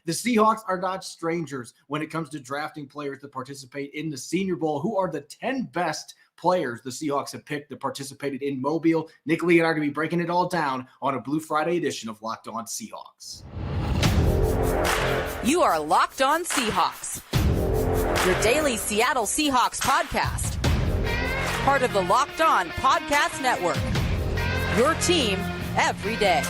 The Seahawks are not strangers when it comes to drafting players that participate in the Senior Bowl. Who are the 10 best players the Seahawks have picked that participated in Mobile? Nick Lee and I are going to be breaking it all down on a Blue Friday edition of Locked On Seahawks. You are Locked On Seahawks, your daily Seattle Seahawks podcast. Part of the Locked On Podcast Network, your team every day.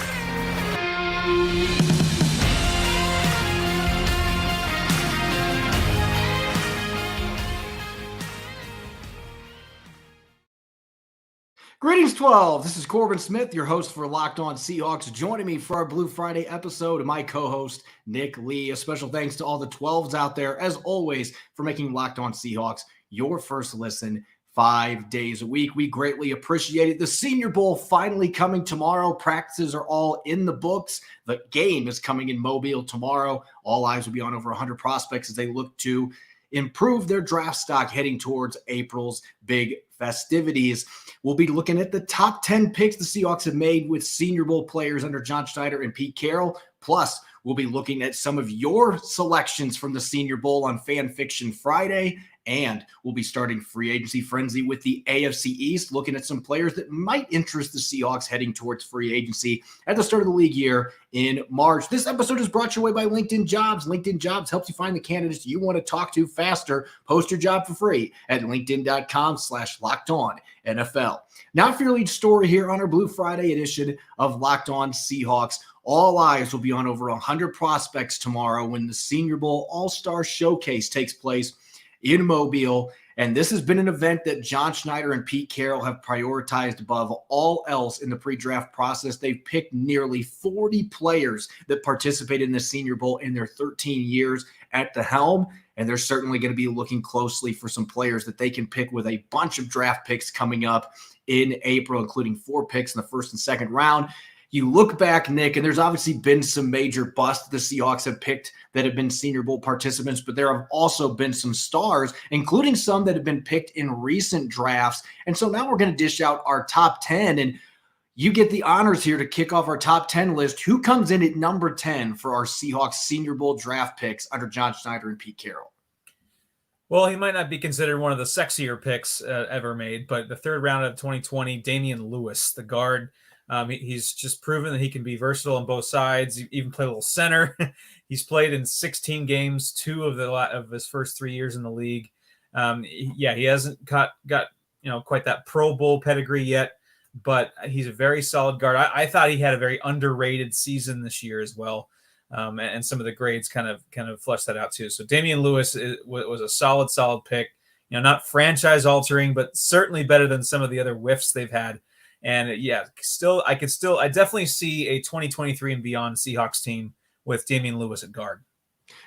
Greetings, 12. This is Corbin Smith, your host for Locked On Seahawks. Joining me for our Blue Friday episode, my co-host, Nick Lee. A special thanks to all the 12s out there, as always, for making Locked On Seahawks your first listen 5 days a week. We greatly appreciate it. The Senior Bowl finally coming tomorrow. Practices are all in the books. The game is coming in Mobile tomorrow. All eyes will be on over 100 prospects as they look to improve their draft stock heading towards April's big festivities. We'll be looking at the top 10 picks the Seahawks have made with Senior Bowl players under John Schneider and Pete Carroll. Plus, we'll be looking at some of your selections from the Senior Bowl on Fan Fiction Friday. And we'll be starting free agency frenzy with the AFC East, looking at some players that might interest the Seahawks heading towards free agency at the start of the league year in March. This episode is brought your way by LinkedIn Jobs. LinkedIn Jobs helps you find the candidates you want to talk to faster. Post your job for free at linkedin.com/lockedonnfl. Now for your lead story here on our Blue Friday edition of Locked On Seahawks. All eyes will be on over 100 prospects tomorrow when the Senior Bowl All-Star Showcase takes place in Mobile. And this has been an event that John Schneider and Pete Carroll have prioritized above all else in the pre-draft process. They've picked nearly 40 players that participated in the Senior Bowl in their 13 years at the helm. And they're certainly going to be looking closely for some players that they can pick with a bunch of draft picks coming up in April, including 4 picks in the first and second round. You look back, Nick, and there's obviously been some major busts the Seahawks have picked that have been Senior Bowl participants, but there have also been some stars, including some that have been picked in recent drafts. And so now we're going to dish out our top 10, and you get the honors here to kick off our top 10 list. Who comes in at number 10 for our Seahawks Senior Bowl draft picks under John Schneider and Pete Carroll? Well, he might not be considered one of the sexier picks ever made, but the third round of 2020, Damian Lewis, the guard. He's just proven that he can be versatile on both sides. He even played a little center. He's played in 16 games, 2 of his first 3 years in the league. He hasn't got quite that Pro Bowl pedigree yet, but he's a very solid guard. I thought he had a very underrated season this year as well, and some of the grades kind of flesh that out too. So Damian Lewis was a solid pick. Not franchise altering, but certainly better than some of the other whiffs they've had. And I definitely see a 2023 and beyond Seahawks team with Damian Lewis at guard.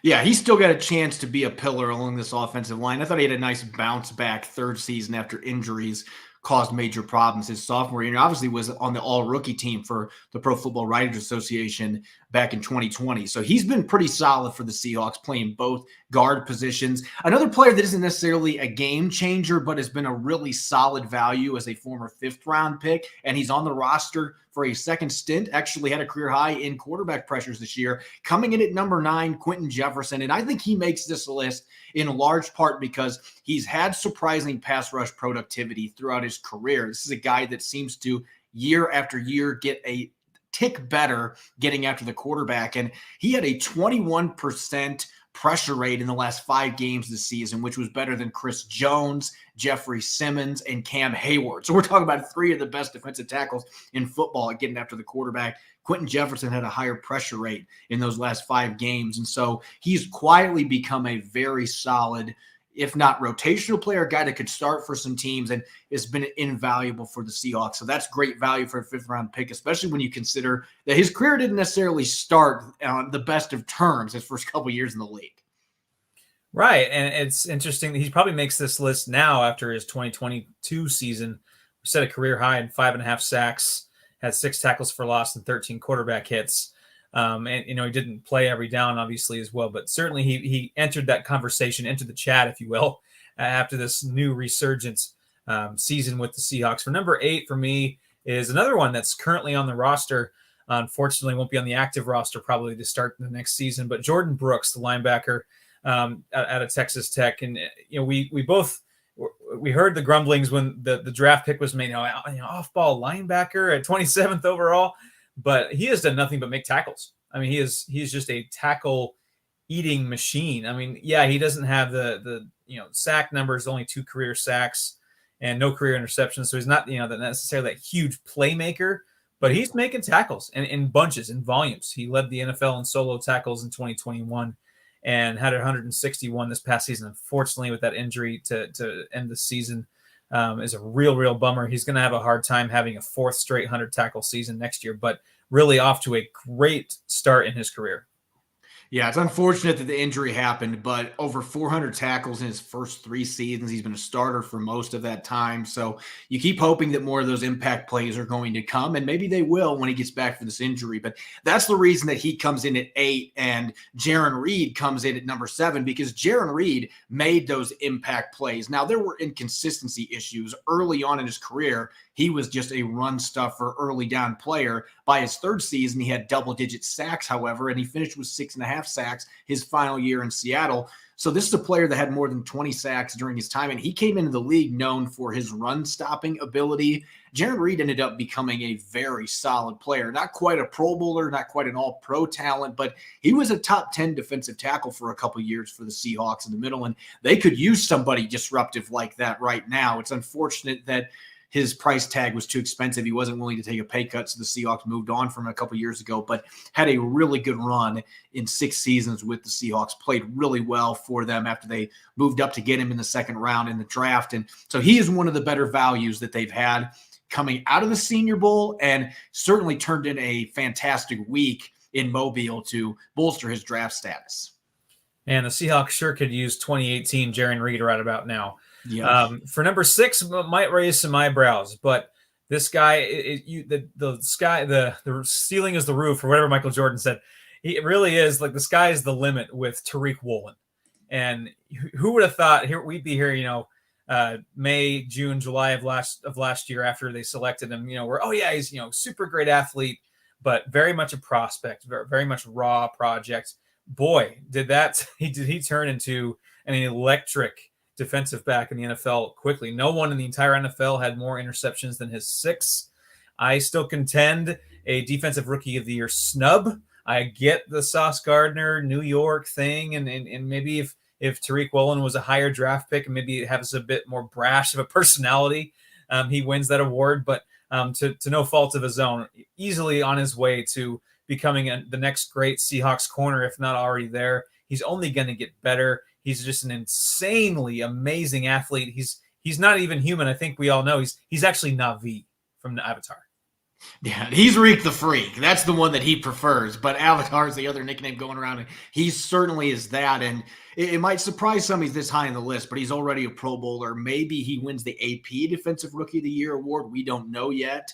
Yeah, he's still got a chance to be a pillar along this offensive line. I thought he had a nice bounce back third season after injuries caused major problems his sophomore year. Obviously was on the all-rookie team for the Pro Football Writers Association back in 2020. So he's been pretty solid for the Seahawks, playing both guard positions. Another player that isn't necessarily a game changer, but has been a really solid value as a former 5th-round pick, and he's on the roster for a second stint, actually had a career high in quarterback pressures this year. Coming in at number 9, Quentin Jefferson. And I think he makes this list in large part because he's had surprising pass rush productivity throughout his career. This is a guy that seems to, year after year, get a tick better getting after the quarterback. And he had a 21% pressure rate in the last 5 games this season, which was better than Chris Jones, Jeffrey Simmons, and Cam Hayward. So we're talking about 3 of the best defensive tackles in football at getting after the quarterback. Quentin Jefferson had a higher pressure rate in those last 5 games. And so he's quietly become a very solid, if not rotational player, a guy that could start for some teams and has been invaluable for the Seahawks. So that's great value for a 5th-round pick, especially when you consider that his career didn't necessarily start on the best of terms his first couple years in the league. Right, and it's interesting that he probably makes this list now after his 2022 season. We set a career high in 5.5 sacks, had 6 tackles for loss and 13 quarterback hits. And he didn't play every down, obviously, as well, but certainly he entered that conversation, entered the chat, if you will, after this new resurgence season with the Seahawks. For number 8 for me is another one that's currently on the roster. Unfortunately, won't be on the active roster probably to start the next season. But Jordan Brooks, the linebacker out of Texas Tech, and we heard the grumblings when the draft pick was made. Off-ball linebacker at 27th overall, but he has done nothing but make tackles. I mean, he's just a tackle eating machine. I mean, yeah, he doesn't have the sack numbers, only 2 career sacks and no career interceptions, so he's not necessarily that huge playmaker. But he's making tackles in bunches, in volumes. He led the NFL in solo tackles in 2021 and had 161 this past season. Unfortunately, with that injury to end the season is a real bummer. He's going to have a hard time having a 4th straight 100-tackle season next year, but really off to a great start in his career. Yeah, it's unfortunate that the injury happened, but over 400 tackles in his first 3 seasons. He's been a starter for most of that time. So you keep hoping that more of those impact plays are going to come, and maybe they will when he gets back from this injury. But that's the reason that he comes in at 8 and Jarran Reed comes in at number 7, because Jarran Reed made those impact plays. Now, there were inconsistency issues early on in his career. He was just a run stuffer, early down player. By his 3rd season, he had double-digit sacks, however, and he finished with 6.5 sacks his final year in Seattle. So this is a player that had more than 20 sacks during his time, and he came into the league known for his run-stopping ability. Jarran Reed ended up becoming a very solid player. Not quite a Pro Bowler, not quite an all-pro talent, but he was a top 10 defensive tackle for a couple years for the Seahawks in the middle, and they could use somebody disruptive like that right now. It's unfortunate that his price tag was too expensive. He wasn't willing to take a pay cut, so the Seahawks moved on from him a couple years ago, but had a really good run in 6 seasons with the Seahawks, played really well for them after they moved up to get him in the 2nd round in the draft. And so he is one of the better values that they've had coming out of the Senior Bowl, and certainly turned in a fantastic week in Mobile to bolster his draft status. And the Seahawks sure could use 2018 Jarran Reed right about now. Yeah. For number 6, might raise some eyebrows, but this guy, the ceiling is the roof, or whatever Michael Jordan said. It really is like the sky is the limit with Tariq Woolen. And who would have thought we'd be here, May, June, July of last year after they selected him, he's, super great athlete, but very much a prospect, very, very much raw project. Boy, did he turn into an electric defensive back in the NFL quickly. No one in the entire NFL had more interceptions than his 6. I still contend a defensive rookie of the year snub. I get the Sauce Gardner, New York thing. And maybe if Tariq Woolen was a higher draft pick and maybe has a bit more brash of a personality, he wins that award. But to no fault of his own, easily on his way to becoming the next great Seahawks corner, if not already there. He's only going to get better. He's just an insanely amazing athlete. He's not even human. I think we all know he's actually Na'vi from the Avatar. Yeah, he's Reek the Freak. That's the one that he prefers. But Avatar is the other nickname going around. And he certainly is that. And it might surprise some he's this high on the list, but he's already a Pro Bowler. Maybe he wins the AP Defensive Rookie of the Year award. We don't know yet.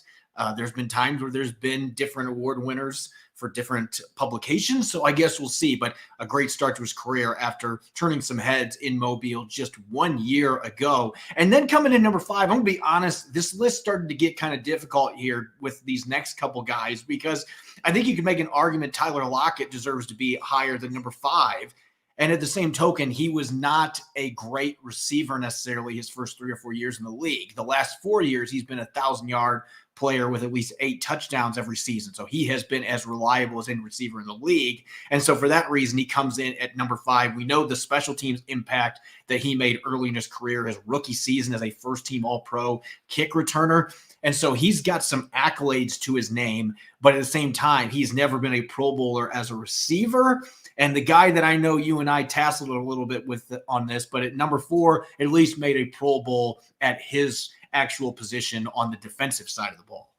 There's been times where there's been different award winners for different publications, so I guess we'll see. But a great start to his career after turning some heads in Mobile just 1 year ago. And then coming in number 5, I'm going to be honest, this list started to get kind of difficult here with these next couple guys, because I think you could make an argument Tyler Lockett deserves to be higher than number 5. And at the same token, he was not a great receiver necessarily his first 3 or 4 years in the league. The last 4 years, he's been a 1,000-yard player with at least 8 touchdowns every season. So he has been as reliable as any receiver in the league. And so for that reason, he comes in at number 5. We know the special teams impact that he made early in his career, his rookie season as a first-team All-Pro kick returner. And so he's got some accolades to his name, but at the same time, he's never been a Pro Bowler as a receiver. And the guy that I know you and I tasseled a little bit with on this, but at number 4, at least made a Pro Bowl at his actual position on the defensive side of the ball.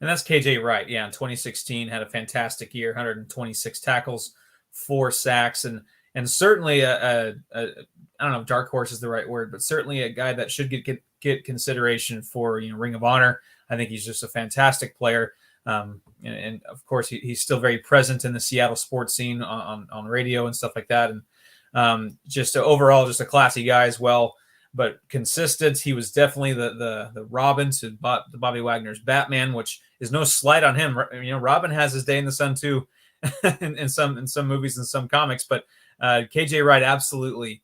And that's KJ Wright. Yeah, in 2016, had a fantastic year, 126 tackles, 4 sacks, and certainly I don't know if dark horse is the right word, but certainly a guy that should get consideration for Ring of Honor. I think he's just a fantastic player. And of course, he's still very present in the Seattle sports scene on radio and stuff like that. And just overall, just a classy guy as well, but consistent. He was definitely the Robin to Bobby Wagner's Batman, which is no slight on him. Robin has his day in the sun too, in some movies and some comics, but KJ Wright absolutely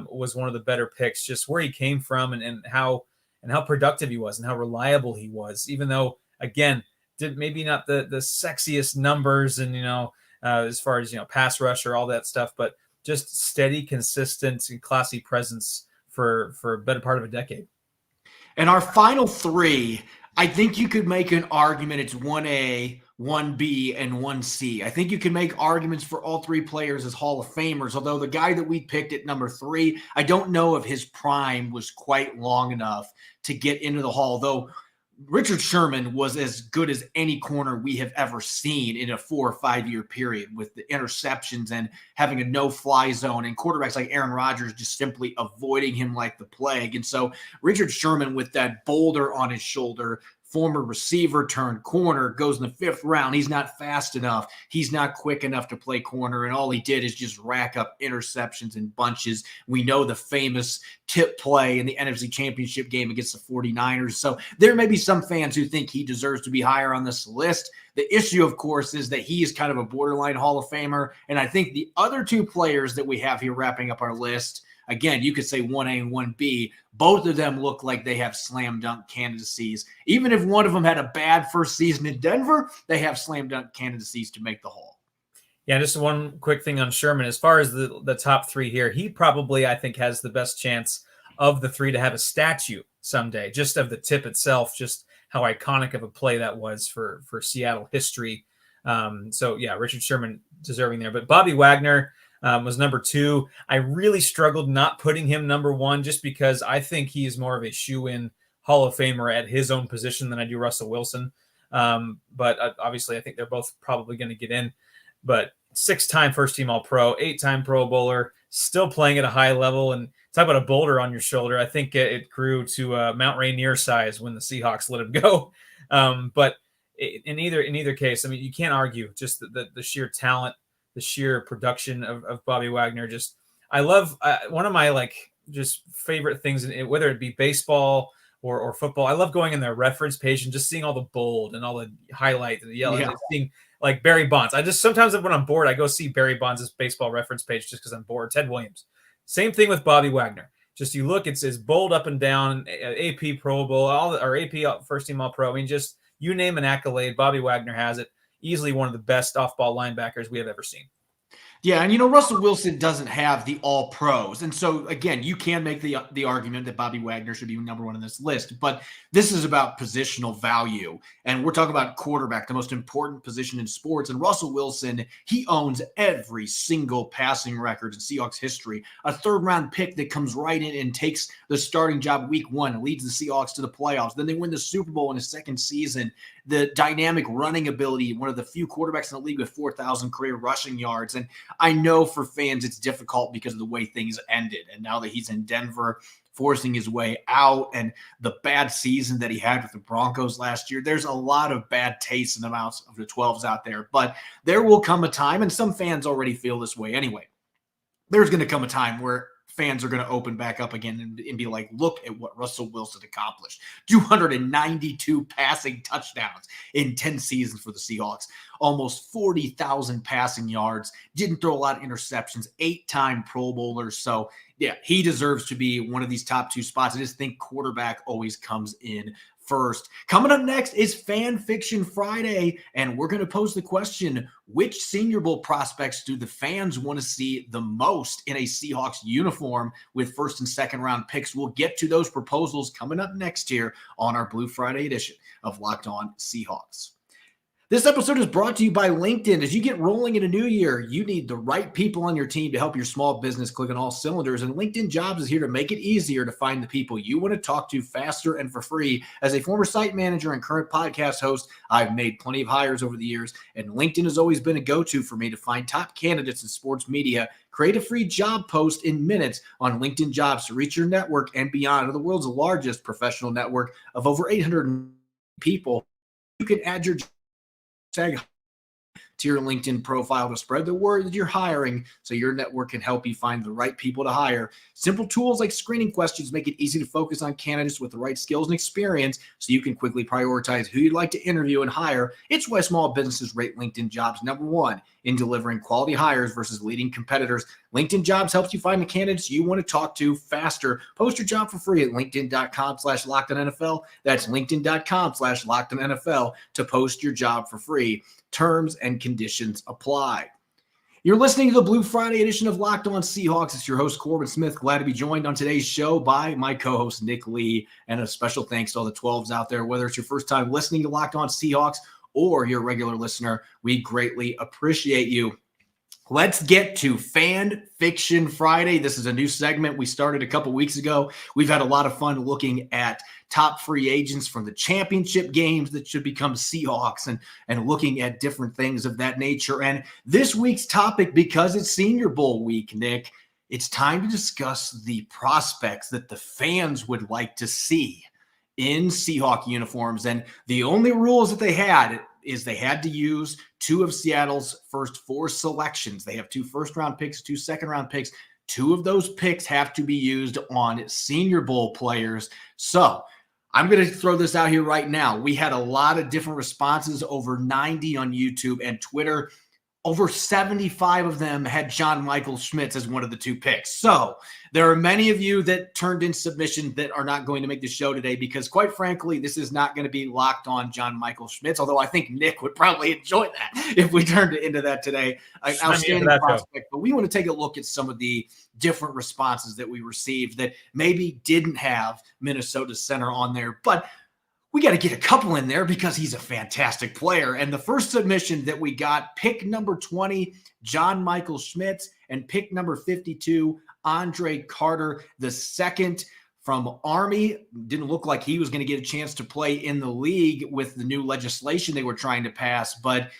was one of the better picks, just where he came from and how productive he was and how reliable he was, even though, again, did maybe not the sexiest numbers and, as far as, pass rush or all that stuff, but just steady, consistent, and classy presence for a better part of a decade. And our final three, I think you could make an argument it's 1A, 1B, and 1C. I think you can make arguments for all three players as Hall of Famers, although the guy that we picked at number 3, I don't know if his prime was quite long enough to get into the Hall, though Richard Sherman was as good as any corner we have ever seen in a 4 or 5 year period, with the interceptions and having a no-fly zone and quarterbacks like Aaron Rodgers just simply avoiding him like the plague. And so Richard Sherman, with that boulder on his shoulder, former receiver turned corner, goes in the 5th round. He's not fast enough. He's not quick enough to play corner. And all he did is just rack up interceptions in bunches. We know the famous tip play in the NFC Championship game against the 49ers. So there may be some fans who think he deserves to be higher on this list. The issue, of course, is that he is kind of a borderline Hall of Famer. And I think the other two players that we have here wrapping up our list, again, you could say 1A and 1B. Both of them look like they have slam dunk candidacies. Even if one of them had a bad first season in Denver, they have slam dunk candidacies to make the Hall. Yeah, just one quick thing on Sherman. As far as the top 3 here, he probably, I think, has the best chance of the 3 to have a statue someday, just of the tip itself, just how iconic of a play that was for Seattle history. So, yeah, Richard Sherman deserving there. But Bobby Wagner was number 2. I really struggled not putting him number 1 just because I think he is more of a shoe-in Hall of Famer at his own position than I do Russell Wilson. But obviously I think they're both probably going to get in. But 6-time first-team All-Pro, 8-time Pro Bowler, still playing at a high level. And talk about a boulder on your shoulder. I think it grew to Mount Rainier size when the Seahawks let him go. But in either case, I mean, you can't argue just the sheer talent, the sheer production of Bobby Wagner. Just, I love one of my just favorite things, whether it be baseball or football. I love going in their reference page and just seeing all the bold and all the highlight and the yellow. Yeah. Seeing like Barry Bonds. I just, sometimes when I'm bored, I go see Barry Bonds' baseball reference page just because I'm bored. Ted Williams. Same thing with Bobby Wagner. Just, you look, it's bold up and down, AP Pro Bowl, or AP first team All Pro. I mean, just, you name an accolade, Bobby Wagner has it. Easily one of the best off-ball linebackers we have ever seen. Yeah, and Russell Wilson doesn't have the all-pros. And so, again, you can make the argument that Bobby Wagner should be number 1 on this list. But this is about positional value. And we're talking about quarterback, the most important position in sports. And Russell Wilson, he owns every single passing record in Seahawks history. A 3rd-round pick that comes right in and takes the starting job week 1 and leads the Seahawks to the playoffs. Then they win the Super Bowl in his 2nd season. The dynamic running ability, one of the few quarterbacks in the league with 4,000 career rushing yards. And I know for fans it's difficult because of the way things ended. And now that he's in Denver, forcing his way out, and the bad season that he had with the Broncos last year, there's a lot of bad taste in the mouths of the 12s out there. But there will come a time, and some fans already feel this way anyway, there's going to come a time where fans are going to open back up again and be like, look at what Russell Wilson accomplished. 292 passing touchdowns in 10 seasons for the Seahawks. Almost 40,000 passing yards. Didn't throw a lot of interceptions. 8-time Pro Bowler. So, yeah, he deserves to be one of these top 2 spots. I just think quarterback always comes in first. Coming up next is Fan Fiction Friday, and we're going to pose the question, which Senior Bowl prospects do the fans want to see the most in a Seahawks uniform with 1st and 2nd round picks? We'll get to those proposals coming up next here on our Blue Friday edition of Locked On Seahawks. This episode is brought to you by LinkedIn. As you get rolling in a new year, you need the right people on your team to help your small business click on all cylinders. And LinkedIn Jobs is here to make it easier to find the people you want to talk to faster and for free. As a former site manager and current podcast host, I've made plenty of hires over the years, and LinkedIn has always been a go-to for me to find top candidates in sports media. Create a free job post in minutes on LinkedIn Jobs to reach your network and beyond, or the world's largest professional network of over 800 people. You can add your tag to your LinkedIn profile to spread the word that you're hiring so your network can help you find the right people to hire. Simple tools like screening questions make it easy to focus on candidates with the right skills and experience so you can quickly prioritize who you'd like to interview and hire. It's why small businesses rate LinkedIn Jobs #1 in delivering quality hires versus leading competitors. LinkedIn Jobs helps you find the candidates you want to talk to faster. Post your job for free at linkedin.com/LockedOnNFL. That's linkedin.com/LockedOnNFL to post your job for free. Terms and conditions apply. You're listening to the Blue Friday edition of Locked On Seahawks. It's your host, Corbin Smith. Glad to be joined on today's show by my co-host, Nick Lee. And a special thanks to all the 12s out there. Whether it's your first time listening to Locked On Seahawks or you're a regular listener, we greatly appreciate you. Let's get to Fan Fiction Friday. This is a new segment we started a couple weeks ago. We've had a lot of fun looking at top free agents from the championship games that should become Seahawks and looking at different things of that nature. And this week's topic, because it's Senior Bowl week, Nick, it's time to discuss the prospects that the fans would like to see in Seahawk uniforms. And the only rules that they had is they had to use 2 of Seattle's first 4 selections. They have 2 first-round picks, 2 second-round picks. 2 of those picks have to be used on Senior Bowl players. So I'm going to throw this out here right now. We had a lot of different responses, over 90 on YouTube and Twitter. Over 75 of them had John Michael Schmitz as one of the 2 picks. So there are many of you that turned in submissions that are not going to make the show today because, quite frankly, this is not going to be locked on John Michael Schmitz, although I think Nick would probably enjoy that if we turned it into that today. An outstanding prospect. But we want to take a look at some of the different responses that we received that maybe didn't have Minnesota center on there. But we got to get a couple in there because he's a fantastic player. And the first submission that we got, pick number 20, John Michael Schmitz, and pick number 52, Andre Carter, the second from Army. Didn't look like he was going to get a chance to play in the league with the new legislation they were trying to pass. But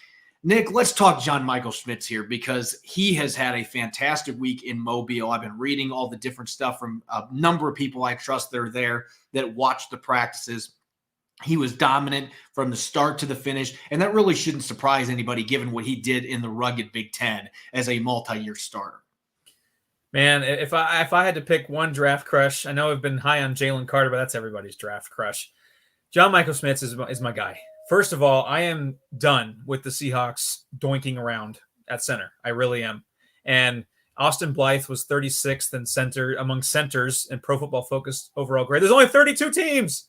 Nick, let's talk John Michael Schmitz here because he has had a fantastic week in Mobile. I've been reading all the different stuff from a number of people I trust that are there that watch the practices. He was dominant from the start to the finish, and that really shouldn't surprise anybody given what he did in the rugged Big Ten as a multi-year starter. Man, if I had to pick one draft crush, I know I've been high on Jalen Carter, but that's everybody's draft crush. John Michael Schmitz is my guy. First of all, I am done with the Seahawks doinking around at center. I really am. And Austin Blythe was 36th in center among centers in Pro Football Focus overall grade. There's only 32 teams.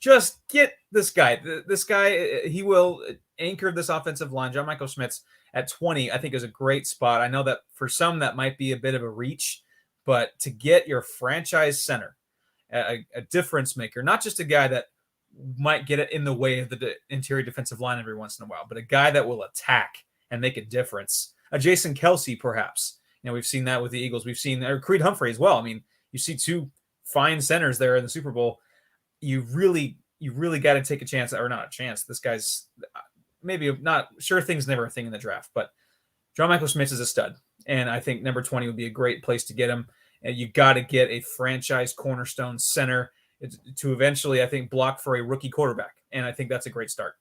Just get this guy. This guy, he will anchor this offensive line. John Michael Schmitz at 20, I think, is a great spot. I know that for some that might be a bit of a reach, but to get your franchise center, a difference maker, not just a guy that might get it in the way of the interior defensive line every once in a while, but a guy that will attack and make a difference. A Jason Kelsey, perhaps. You know, we've seen that with the Eagles. We've seen Creed Humphrey as well. I mean, you see 2 fine centers there in the Super Bowl. You really got to take a chance, or not a chance. This guy's maybe not sure. Things never a thing in the draft, but John Michael Schmitz is a stud, and I think number 20 would be a great place to get him. And you got to get a franchise cornerstone center to eventually, I think, block for a rookie quarterback, and I think that's a great start.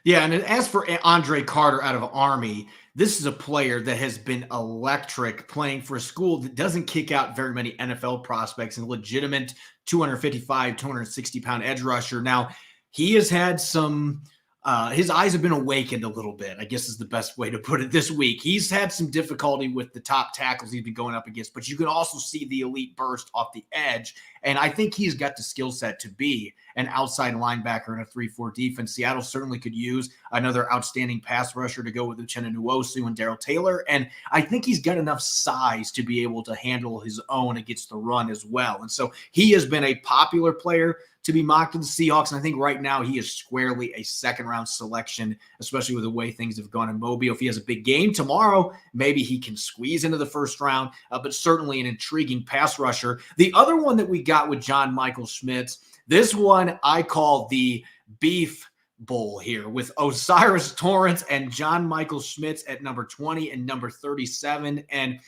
Yeah, and as for Andre Carter out of Army, this is a player that has been electric playing for a school that doesn't kick out very many NFL prospects and legitimate 255, 260-pound edge rusher. Now, he has had some his eyes have been awakened a little bit, I guess is the best way to put it this week. He's had some difficulty with the top tackles he's been going up against, but you can also see the elite burst off the edge. And I think he's got the skill set to be an outside linebacker in a 3-4 defense. Seattle certainly could use another outstanding pass rusher to go with Uchenna Nwosu and Darrell Taylor. And I think he's got enough size to be able to handle his own against the run as well. And so he has been a popular player to be mocked to the Seahawks. And I think right now he is squarely a second-round selection, especially with the way things have gone in Mobile. If he has a big game tomorrow, maybe he can squeeze into the first round, but certainly an intriguing pass rusher. The other one that we got with John Michael Schmitz, this one I call the Beef Bowl here with Osiris Torrance and John Michael Schmitz at number 20 and number 37. And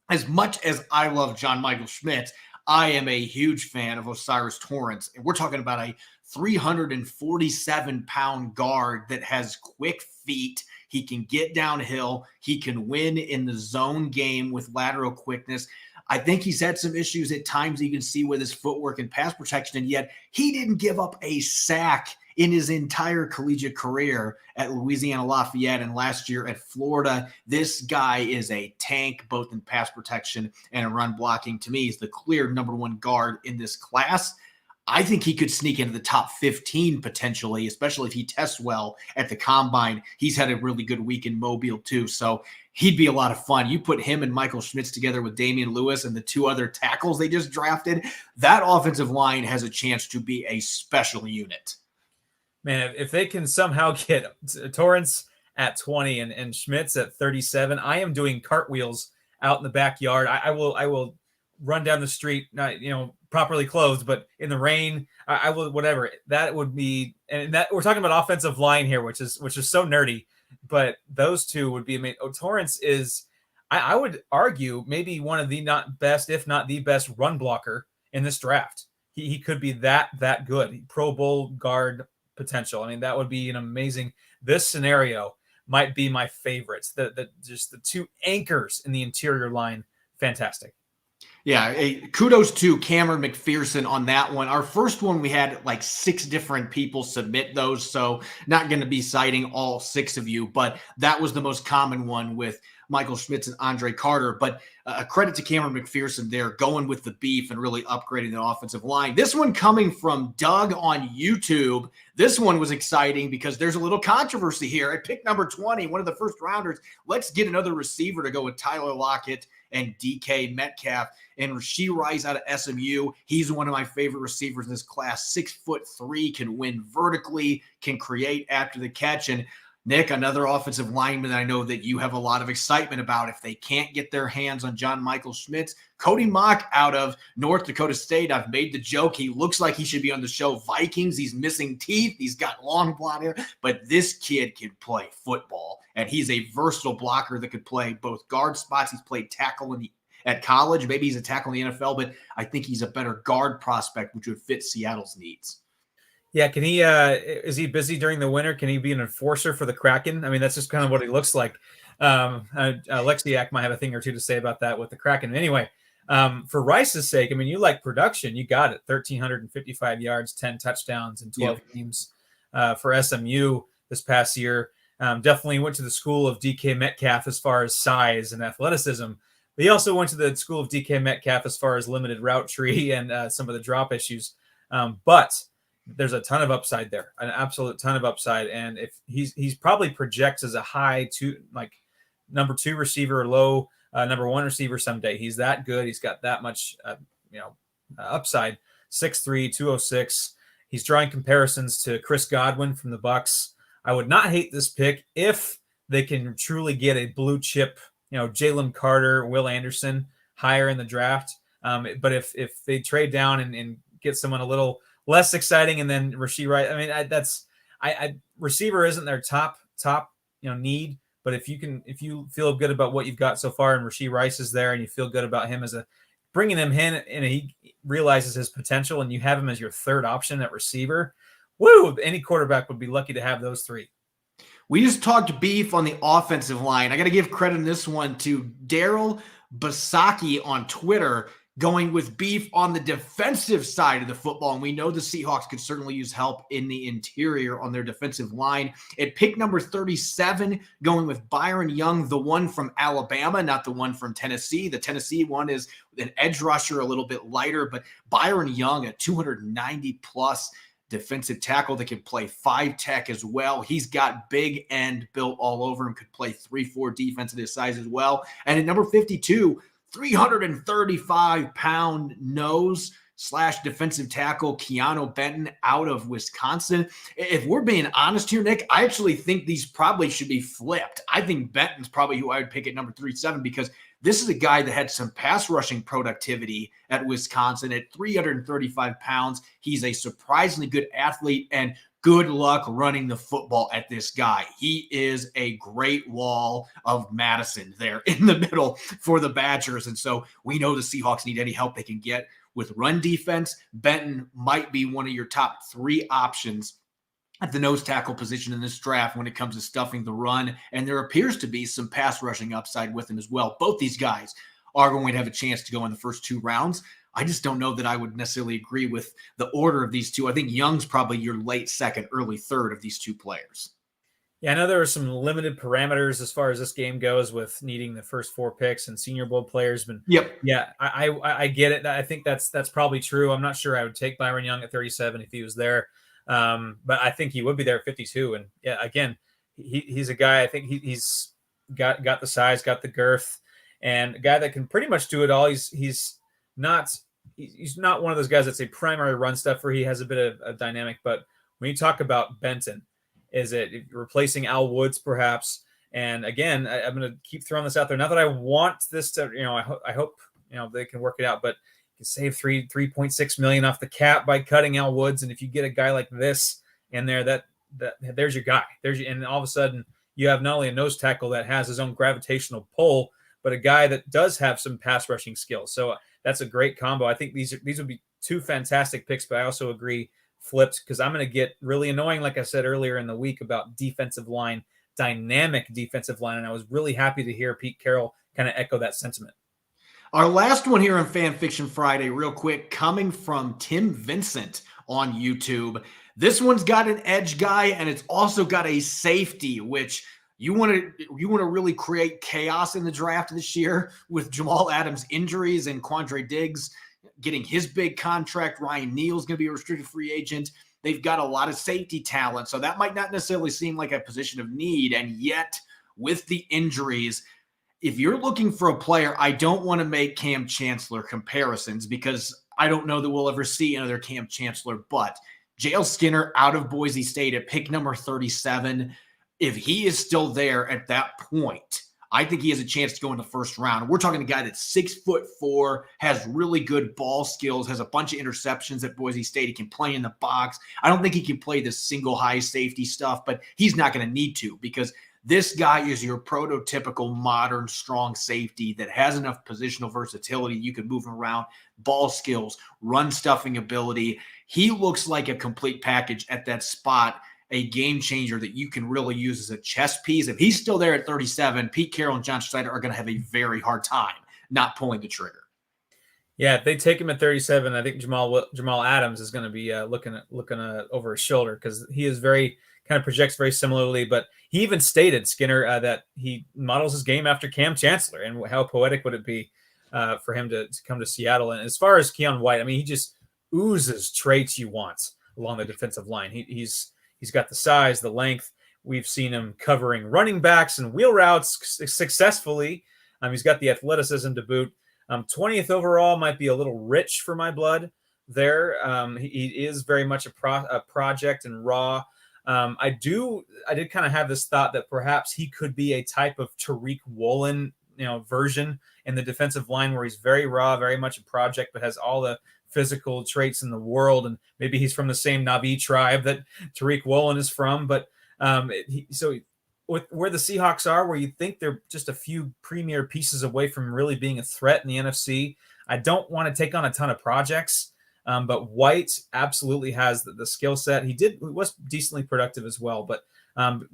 as much as I love John Michael Schmitz, I am a huge fan of O'Cyrus Torrence, and we're talking about a 347-pound guard that has quick feet. He can get downhill. He can win in the zone game with lateral quickness. I think he's had some issues at times you can see with his footwork and pass protection, and yet he didn't give up a sack in his entire collegiate career at Louisiana Lafayette and last year at Florida. This guy is a tank, both in pass protection and in run blocking. To me, he's the clear number one guard in this class. I think he could sneak into the top 15 potentially, especially if he tests well at the combine. He's had a really good week in Mobile too, so he'd be a lot of fun. You put him and Michael Schmitz together with Damian Lewis and the two other tackles they just drafted, that offensive line has a chance to be a special unit. Man, if they can somehow get Torrance at 20 and Schmitz at 37, I am doing cartwheels out in the backyard. I will run down the street, not properly clothed, but in the rain, I will, whatever. That would be, and that we're talking about offensive line here, which is so nerdy, but those two would be amazing. Torrance is, I would argue, maybe one of the not best, if not the best run blocker in this draft. He could be that good. Pro Bowl guard potential. I mean, that would be an amazing. This scenario might be my favorites. Just the two anchors in the interior line, fantastic. Yeah, kudos to Cameron McPherson on that one. Our first one, we had like 6 different people submit those, so not going to be citing all 6 of you, but that was the most common one with Michael Schmitz and Andre Carter. But a credit to Cameron McPherson there, going with the beef and really upgrading the offensive line. This one coming from Doug on YouTube. This one was exciting because there's a little controversy here. At pick number 20, one of the first rounders, let's get another receiver to go with Tyler Lockett and DK Metcalf. And Rashee Rice out of SMU. He's one of my favorite receivers in this class. 6'3", can win vertically, can create after the catch. And Nick, another offensive lineman that I know that you have a lot of excitement about. If they can't get their hands on John Michael Schmitz, Cody Mock out of North Dakota State. I've made the joke. He looks like he should be on the show Vikings. He's missing teeth. He's got long blonde hair, but this kid can play football, and he's a versatile blocker that could play both guard spots. He's played tackle at college. Maybe he's a tackle in the NFL, but I think he's a better guard prospect, which would fit Seattle's needs. Yeah, can he? Is he busy during the winter? Can he be an enforcer for the Kraken? I mean, that's just kind of what he looks like. Alexiak might have a thing or two to say about that with the Kraken. Anyway, for Rice's sake, I mean, you like production. You got it. 1,355 yards, 10 touchdowns in 12 games for SMU this past year. Definitely went to the school of DK Metcalf as far as size and athleticism. But he also went to the school of DK Metcalf as far as limited route tree and some of the drop issues. But there's a ton of upside there, an absolute ton of upside. And if he's probably projects as a high number 2 receiver or low number 1 receiver someday. He's that good. He's got that much, upside. 6'3", 206. He's drawing comparisons to Chris Godwin from the Bucs. I would not hate this pick if they can truly get a blue chip, Jalen Carter, Will Anderson higher in the draft. But if they trade down and get someone a little less exciting, and then Rashee Rice, I mean, receiver isn't their top need. But if you feel good about what you've got so far, and Rashee Rice is there, and you feel good about him bringing him in, and he realizes his potential, and you have him as your third option at receiver, woo! Any quarterback would be lucky to have those 3. We just talked beef on the offensive line. I got to give credit in this one to Daryl Basaki on Twitter, going with beef on the defensive side of the football. And we know the Seahawks could certainly use help in the interior on their defensive line. At pick number 37, going with Byron Young, the one from Alabama, not the one from Tennessee. The Tennessee one is an edge rusher, a little bit lighter, but Byron Young, a 290-plus defensive tackle that can play 5 tech as well. He's got big end built all over him, could play 3-4 defense at his size as well. And at number 52, 335-pound nose/defensive tackle Keanu Benton out of Wisconsin. If we're being honest here, Nick, I actually think these probably should be flipped. I think Benton's probably who I would pick at number 37 because this is a guy that had some pass rushing productivity at Wisconsin at 335 pounds. He's a surprisingly good athlete, and good luck running the football at this guy. He is a great wall of Madison there in the middle for the Badgers. And so we know the Seahawks need any help they can get with run defense, Benton might be one of your top 3 options at the nose tackle position in this draft when it comes to stuffing the run. And there appears to be some pass rushing upside with him as well. Both these guys are going to have a chance to go in the first 2 rounds. I just don't know that I would necessarily agree with the order of these two. I think Young's probably your late second, early third of these 2 players. Yeah, I know there are some limited parameters as far as this game goes with needing the first 4 picks and Senior Bowl players. But Yep. yeah, I get it. I think that's probably true. I'm not sure I would take Byron Young at 37 if he was there. But I think he would be there at 52. And yeah, again, he's a guy, I think he's got the size, got the girth, and a guy that can pretty much do it all. He's not one of those guys that's a primary run stuffer. He has a bit of a dynamic, but when you talk about Benton, is it replacing Al Woods perhaps? And again, I'm going to keep throwing this out there. Not that I want this to, I hope, they can work it out, but you can save $3.6 million off the cap by cutting Al Woods. And if you get a guy like this in there, that there's your guy. And all of a sudden you have not only a nose tackle that has his own gravitational pull, but a guy that does have some pass rushing skills. So that's a great combo. I think these would be 2 fantastic picks, but I also agree flipped because I'm going to get really annoying, like I said earlier in the week, about defensive line, dynamic defensive line. And I was really happy to hear Pete Carroll kind of echo that sentiment. Our last one here on Fan Fiction Friday, real quick, coming from Tim Vincent on YouTube. This one's got an edge guy, and it's also got a safety, which you want to really create chaos in the draft this year with Jamal Adams' injuries and Quandre Diggs getting his big contract. Ryan Neal's going to be a restricted free agent. They've got a lot of safety talent, so that might not necessarily seem like a position of need. And yet, with the injuries, if you're looking for a player, I don't want to make Cam Chancellor comparisons because I don't know that we'll ever see another Cam Chancellor, but J.L. Skinner out of Boise State at pick number 37, if he is still there at that point, I think he has a chance to go in the first round. We're talking a guy that's 6'4", has really good ball skills, has a bunch of interceptions at Boise State. He can play in the box. I don't think he can play the single high safety stuff, but he's not going to need to because this guy is your prototypical modern strong safety that has enough positional versatility. You can move him around, ball skills, run stuffing ability. He looks like a complete package at that spot, a game changer that you can really use as a chess piece. If he's still there at 37, Pete Carroll and John Schneider are going to have a very hard time not pulling the trigger. Yeah, if they take him at 37, I think Jamal Adams is going to be looking over his shoulder because he is very kind of projects very similarly. But he even stated, Skinner, that he models his game after Cam Chancellor, and how poetic would it be for him to come to Seattle? And as far as Keon White, I mean, he just oozes traits you want along the defensive line. He's got the size, the length. We've seen him covering running backs and wheel routes successfully. He's got the athleticism to boot. 20th overall might be a little rich for my blood there. He is very much a project and raw. I did kind of have this thought that perhaps he could be a type of Tariq Woolen, version in the defensive line where he's very raw, very much a project, but has all the physical traits in the world. And maybe he's from the same Navi tribe that Tariq Woolen is from. But where the Seahawks are, where you think they're just a few premier pieces away from really being a threat in the NFC, I don't want to take on a ton of projects. But White absolutely has the skill set. He was decently productive as well. But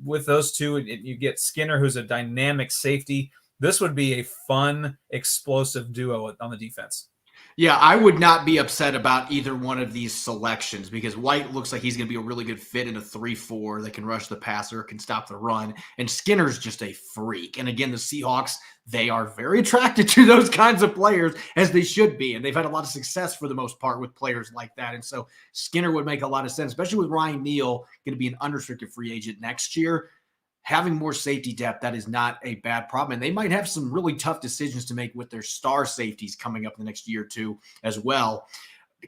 with those two, you get Skinner, who's a dynamic safety. This would be a fun, explosive duo on the defense. Yeah, I would not be upset about either one of these selections because White looks like he's going to be a really good fit in a 3-4 that can rush the passer, can stop the run, and Skinner's just a freak. And again, the Seahawks, they are very attracted to those kinds of players, as they should be, and they've had a lot of success for the most part with players like that. And so Skinner would make a lot of sense, especially with Ryan Neal going to be an unrestricted free agent next year. Having more safety depth, that is not a bad problem. And they might have some really tough decisions to make with their star safeties coming up in the next year or two as well.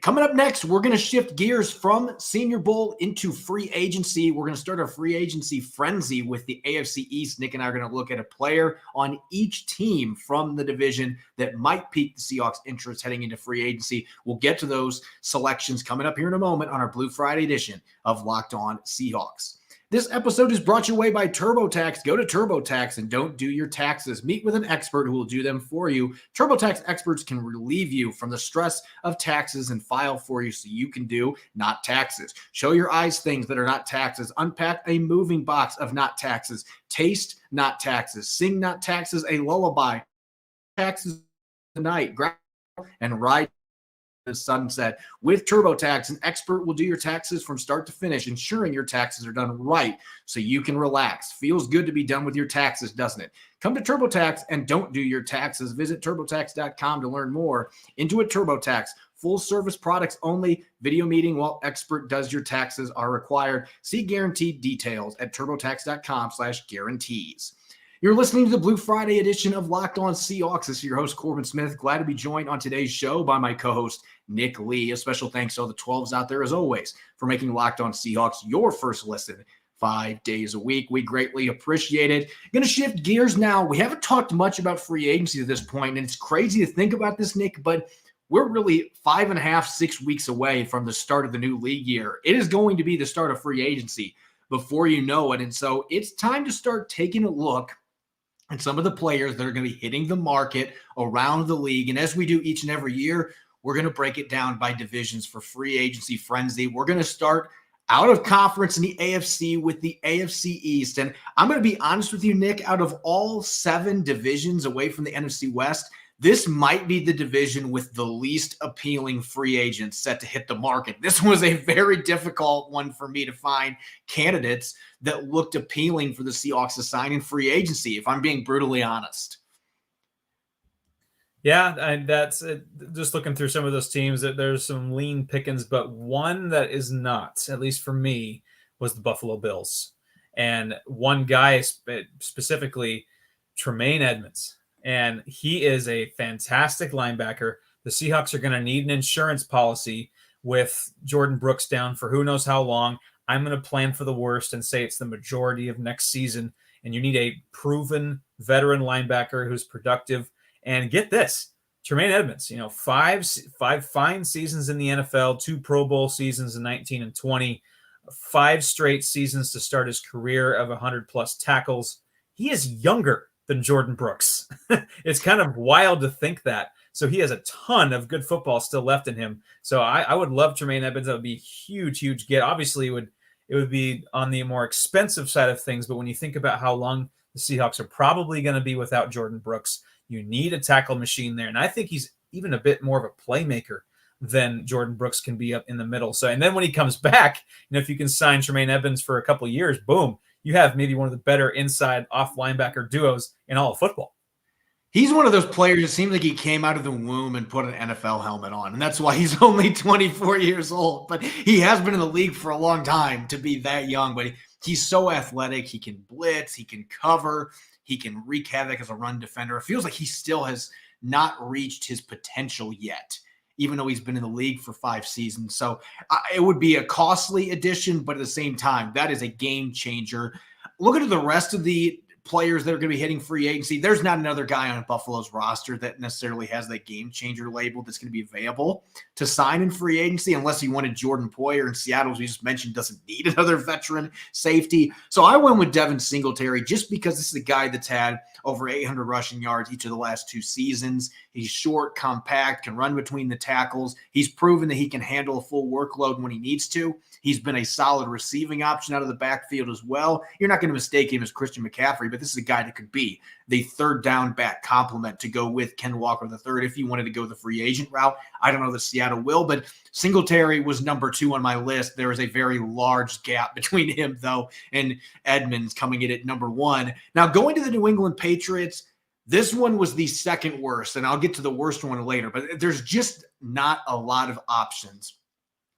Coming up next, we're going to shift gears from Senior Bowl into free agency. We're going to start our free agency frenzy with the AFC East. Nick and I are going to look at a player on each team from the division that might pique the Seahawks' interest heading into free agency. We'll get to those selections coming up here in a moment on our Blue Friday edition of Locked On Seahawks. This episode is brought your way by TurboTax. Go to TurboTax and don't do your taxes. Meet with an expert who will do them for you. TurboTax experts can relieve you from the stress of taxes and file for you so you can do not taxes. Show your eyes things that are not taxes. Unpack a moving box of not taxes. Taste not taxes. Sing not taxes a lullaby. Taxes tonight. Grab and ride the sunset. With TurboTax, an expert will do your taxes from start to finish, ensuring your taxes are done right so you can relax. Feels good to be done with your taxes, doesn't it? Come to TurboTax and don't do your taxes. Visit TurboTax.com to learn more. Intuit TurboTax, full service products only. Video meeting while expert does your taxes are required. See guaranteed details at TurboTax.com/guarantees. You're listening to the Blue Friday edition of Locked On Seahawks. This is your host, Corbin Smith. Glad to be joined on today's show by my co-host, Nick Lee. A special thanks to all the 12s out there, as always, for making Locked On Seahawks your first listen 5 days a week. We greatly appreciate it. Going to shift gears now. We haven't talked much about free agency at this point, and it's crazy to think about this, Nick, but we're really 5.5, 6 weeks away from the start of the new league year. It is going to be the start of free agency before you know it, and so it's time to start taking a look and some of the players that are going to be hitting the market around the league. And as we do each and every year, we're going to break it down by divisions for free agency frenzy. We're going to start out of conference in the AFC with the AFC East. And I'm going to be honest with you, Nick, out of all 7 divisions away from the NFC West, this might be the division with the least appealing free agents set to hit the market. This was a very difficult one for me to find candidates that looked appealing for the Seahawks to sign in free agency, if I'm being brutally honest. Yeah, and that's it. Just looking through some of those teams, that there's some lean pickings, but one that is not, at least for me, was the Buffalo Bills. And one guy specifically, Tremaine Edmonds. And he is a fantastic linebacker. The Seahawks are going to need an insurance policy with Jordan Brooks down for who knows how long. I'm going to plan for the worst and say it's the majority of next season. And you need a proven veteran linebacker who's productive. And get this, Tremaine Edmonds, five fine seasons in the NFL, 2 Pro Bowl seasons in 19 and 20, 5 straight seasons to start his career of 100+ tackles. He is younger than Jordan Brooks. It's kind of wild to think that. So he has a ton of good football still left in him. So I would love Tremaine Edmonds. That would be a huge, huge get. Obviously, it would be on the more expensive side of things. But when you think about how long the Seahawks are probably going to be without Jordan Brooks, you need a tackle machine there. And I think he's even a bit more of a playmaker than Jordan Brooks can be up in the middle. So, and then when he comes back, if you can sign Tremaine Edmonds for a couple of years, boom, you have maybe one of the better inside off linebacker duos in all of football. He's one of those players, it seems like he came out of the womb and put an NFL helmet on, and that's why he's only 24 years old. But he has been in the league for a long time to be that young, but he's so athletic. He can blitz, he can cover, he can wreak havoc as a run defender. It feels like he still has not reached his potential yet, even though he's been in the league for 5 seasons. So it would be a costly addition, but at the same time, that is a game changer. Looking at the rest of the players that are going to be hitting free agency, there's not another guy on Buffalo's roster that necessarily has that game changer label that's going to be available to sign in free agency, unless you wanted Jordan Poyer in Seattle, as we just mentioned, doesn't need another veteran safety. So I went with Devin Singletary just because this is a guy that's had over 800 rushing yards each of the last 2 seasons. He's short, compact, can run between the tackles. He's proven that he can handle a full workload when he needs to. He's been a solid receiving option out of the backfield as well. You're not going to mistake him as Christian McCaffrey, but this is a guy that could be the third down back complement to go with Ken Walker III if you wanted to go the free agent route. I don't know that Seattle will, but Singletary was number 2 on my list. There is a very large gap between him, though, and Edmonds coming in at number 1. Now, going to the New England Patriots, this one was the second worst, and I'll get to the worst one later, but there's just not a lot of options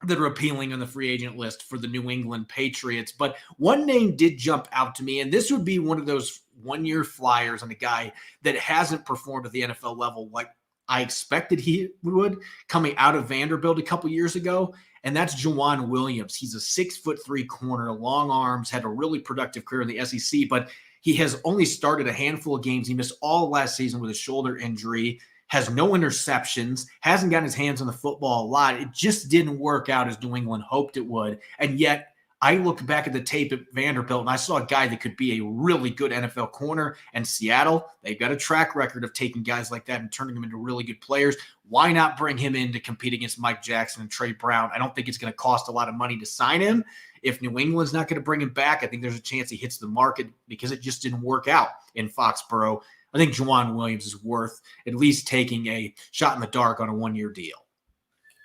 that are appealing on the free agent list for the New England Patriots. But one name did jump out to me, and this would be one of those one-year flyers on a guy that hasn't performed at the NFL level like I expected he would coming out of Vanderbilt a couple years ago, and that's Jawan Williams. He's a 6'3" corner, long arms, had a really productive career in the SEC, but he has only started a handful of games. He missed all last season with a shoulder injury, has no interceptions, hasn't gotten his hands on the football a lot. It just didn't work out as New England hoped it would. And yet I looked back at the tape at Vanderbilt and I saw a guy that could be a really good NFL corner. And Seattle, they've got a track record of taking guys like that and turning them into really good players. Why not bring him in to compete against Mike Jackson and Trey Brown? I don't think it's going to cost a lot of money to sign him. If New England's not going to bring him back, I think there's a chance he hits the market because it just didn't work out in Foxborough. I think Juwan Williams is worth at least taking a shot in the dark on a one-year deal.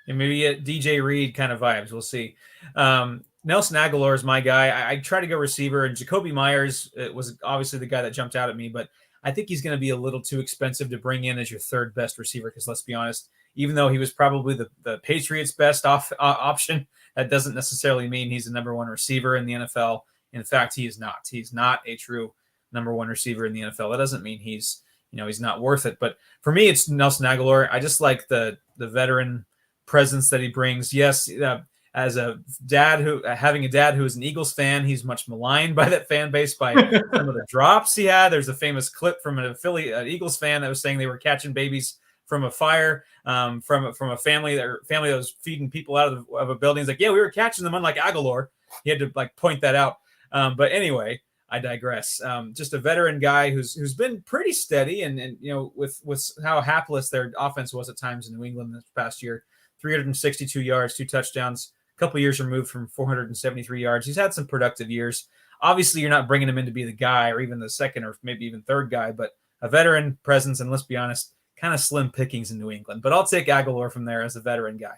And maybe a DJ Reed kind of vibes. We'll see. Nelson Aguilar is my guy. I try to go receiver, and Jacoby Myers was obviously the guy that jumped out at me, but I think he's going to be a little too expensive to bring in as your third best receiver because let's be honest, even though he was probably the Patriots' best option, that doesn't necessarily mean he's the number one receiver in the NFL. In fact, he is not. He's not a true number one receiver in the NFL. That doesn't mean he's not worth it. But for me, it's Nelson Aguilar. I just like the veteran presence that he brings. Yes, as a dad having a dad who is an Eagles fan, he's much maligned by that fan base by some of the drops he had. There's a famous clip from an Eagles fan that was saying they were catching babies from a fire, from a family that was feeding people out of a building. He's like, yeah, we were catching them, unlike Aguilar. He had to point that out. But anyway, I digress. Just a veteran guy who's been pretty steady, and with how hapless their offense was at times in New England this past year. 362 yards, 2 touchdowns, a couple years removed from 473 yards. He's had some productive years. Obviously, you're not bringing him in to be the guy or even the second or maybe even third guy, but a veteran presence, and let's be honest, kind of slim pickings in New England. But I'll take Aguilar from there as a veteran guy.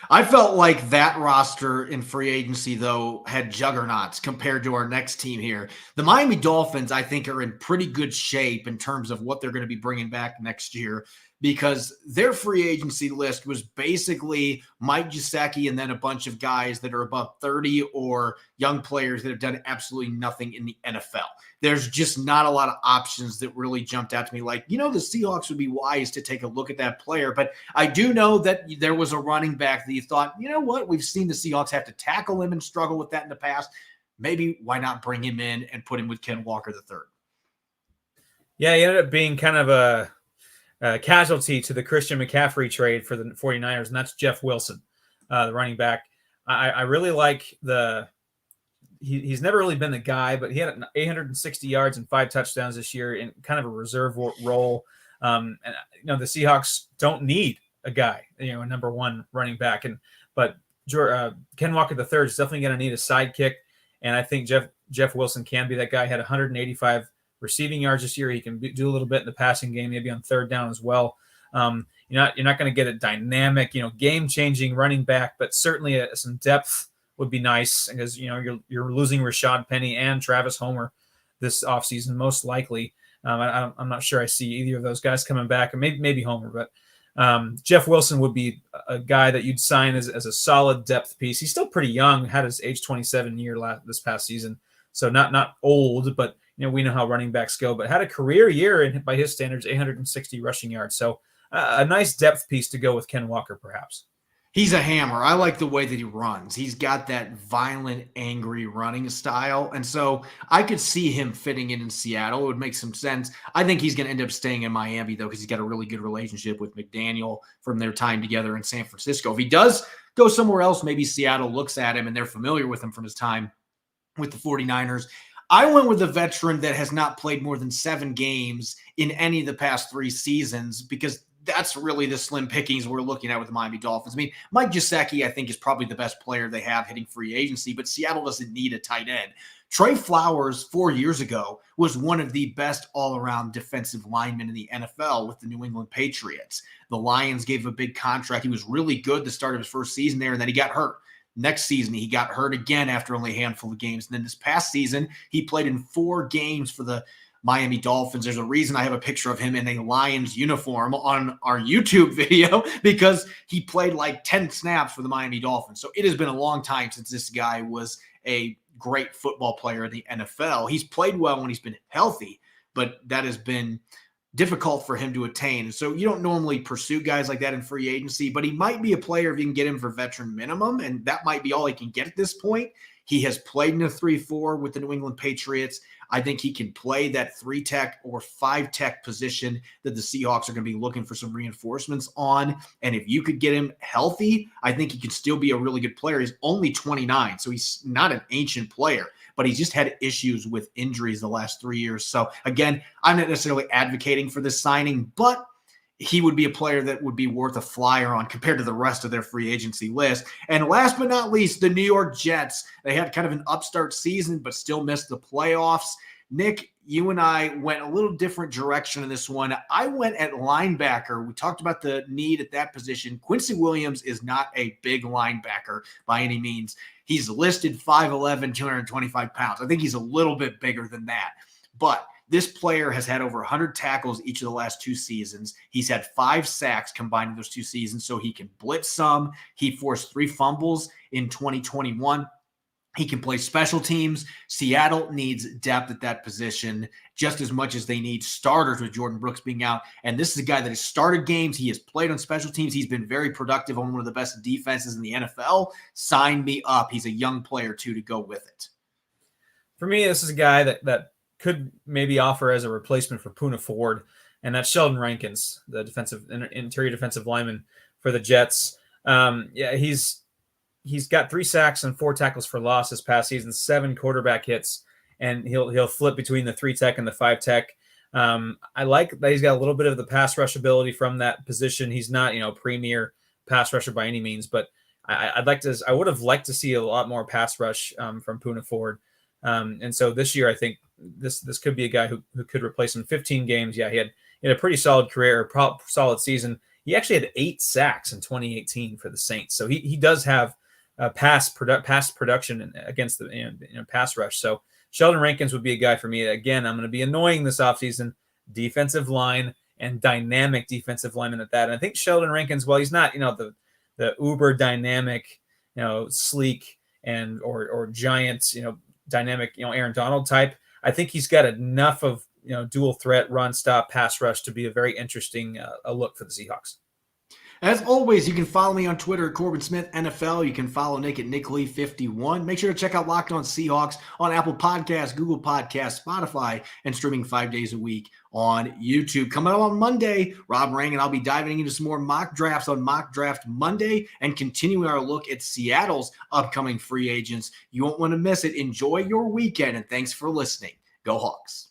I felt like that roster in free agency, though, had juggernauts compared to our next team here. The Miami Dolphins, I think, are in pretty good shape in terms of what they're going to be bringing back next year because their free agency list was basically Mike Gesicki and then a bunch of guys that are above 30 or young players that have done absolutely nothing in the NFL. There's just not a lot of options that really jumped out to me. Like, the Seahawks would be wise to take a look at that player. But I do know that there was a running back that you thought, you know what? We've seen the Seahawks have to tackle him and struggle with that in the past. Maybe why not bring him in and put him with Ken Walker III? Yeah, he ended up being kind of a casualty to the Christian McCaffrey trade for the 49ers, and that's Jeff Wilson, the running back. I really like he's never really been the guy, but he had 860 yards and 5 touchdowns this year in kind of a reserve role. And the Seahawks don't need a guy, a number one running back. But Ken Walker III is definitely going to need a sidekick, and I think Jeff Wilson can be that guy. He had 185 receiving yards this year. He can do a little bit in the passing game, maybe on third down as well. You're not going to get a dynamic, game-changing running back, but certainly some depth would be nice because you're losing Rashad Penny and Travis Homer this offseason, most likely. I'm not sure I see either of those guys coming back, or maybe Homer, but Jeff Wilson would be a guy that you'd sign as a solid depth piece. He's still pretty young, had his age 27 year this past season, so not old, but we know how running backs go, but had a career year and by his standards, 860 rushing yards. So a nice depth piece to go with Ken Walker, perhaps. He's a hammer. I like the way that he runs. He's got that violent, angry running style. And so I could see him fitting in Seattle. It would make some sense. I think he's going to end up staying in Miami, though, because he's got a really good relationship with McDaniel from their time together in San Francisco. If he does go somewhere else, maybe Seattle looks at him and they're familiar with him from his time with the 49ers. I went with a veteran that has not played more than 7 games in any of the past 3 seasons because that's really the slim pickings we're looking at with the Miami Dolphins. I mean, Mike Gesicki, I think, is probably the best player they have hitting free agency, but Seattle doesn't need a tight end. Trey Flowers 4 years ago was one of the best all-around defensive linemen in the NFL with the New England Patriots. The Lions gave him a big contract. He was really good the start of his first season there, and then he got hurt. Next season, he got hurt again after only a handful of games. And then this past season, he played in 4 games for the Miami Dolphins. There's a reason I have a picture of him in a Lions uniform on our YouTube video because he played like 10 snaps for the Miami Dolphins. So it has been a long time since this guy was a great football player in the NFL. He's played well when he's been healthy, but that has been difficult for him to attain. And so you don't normally pursue guys like that in free agency, but he might be a player if you can get him for veteran minimum, and that might be all he can get at this point. He has played in a 3-4 with the New England Patriots. I think he can play that 3-tech or 5-tech position that the Seahawks are going to be looking for some reinforcements on. And if you could get him healthy, I think he could still be a really good player. He's only 29, so he's not an ancient player, but he's just had issues with injuries the last 3 years. So again, I'm not necessarily advocating for this signing, but he would be a player that would be worth a flyer on compared to the rest of their free agency list. And last but not least, the New York Jets. They had kind of an upstart season, but still missed the playoffs. Nick, you and I went a little different direction in this one. I went at linebacker. We talked about the need at that position. Quincy Williams is not a big linebacker by any means. He's listed 5'11", 225 pounds. I think he's a little bit bigger than that. But this player has had over 100 tackles each of the last 2 seasons. He's had 5 sacks combined in those 2 seasons, so he can blitz some. He forced 3 fumbles in 2021. He can play special teams. Seattle needs depth at that position just as much as they need starters with Jordan Brooks being out. And this is a guy that has started games. He has played on special teams. He's been very productive on one of the best defenses in the NFL. Sign me up. He's a young player, too, to go with it. For me, this is a guy that could maybe offer as a replacement for Poona Ford, and that's Sheldon Rankins, the interior defensive lineman for the Jets. He's got 3 sacks and 4 tackles for loss this past season, 7 quarterback hits, and he'll flip between the 3-tech and the 5-tech. I like that he's got a little bit of the pass rush ability from that position. He's not, premier pass rusher by any means, but I would have liked to see a lot more pass rush from Poona Ford. And so this year, I think this could be a guy who could replace him. 15 games. Yeah, he had a pretty solid career, solid season. He actually had 8 sacks in 2018 for the Saints. So he does have past production against the pass rush. So Sheldon Rankins would be a guy for me. Again, I'm going to be annoying this offseason. Defensive line and dynamic defensive lineman at that. And I think Sheldon Rankins, while he's not the uber dynamic, sleek and or giant, dynamic, Aaron Donald type, I think he's got enough of, dual threat, run, stop, pass rush to be a very interesting a look for the Seahawks. As always, you can follow me on Twitter at Corbin Smith NFL. You can follow Nick at NickLee51. Make sure to check out Locked On Seahawks on Apple Podcasts, Google Podcasts, Spotify, and streaming 5 days a week on YouTube. Coming up on Monday, Rob Rang and I'll be diving into some more mock drafts on Mock Draft Monday and continuing our look at Seattle's upcoming free agents. You won't want to miss it. Enjoy your weekend, and thanks for listening. Go Hawks.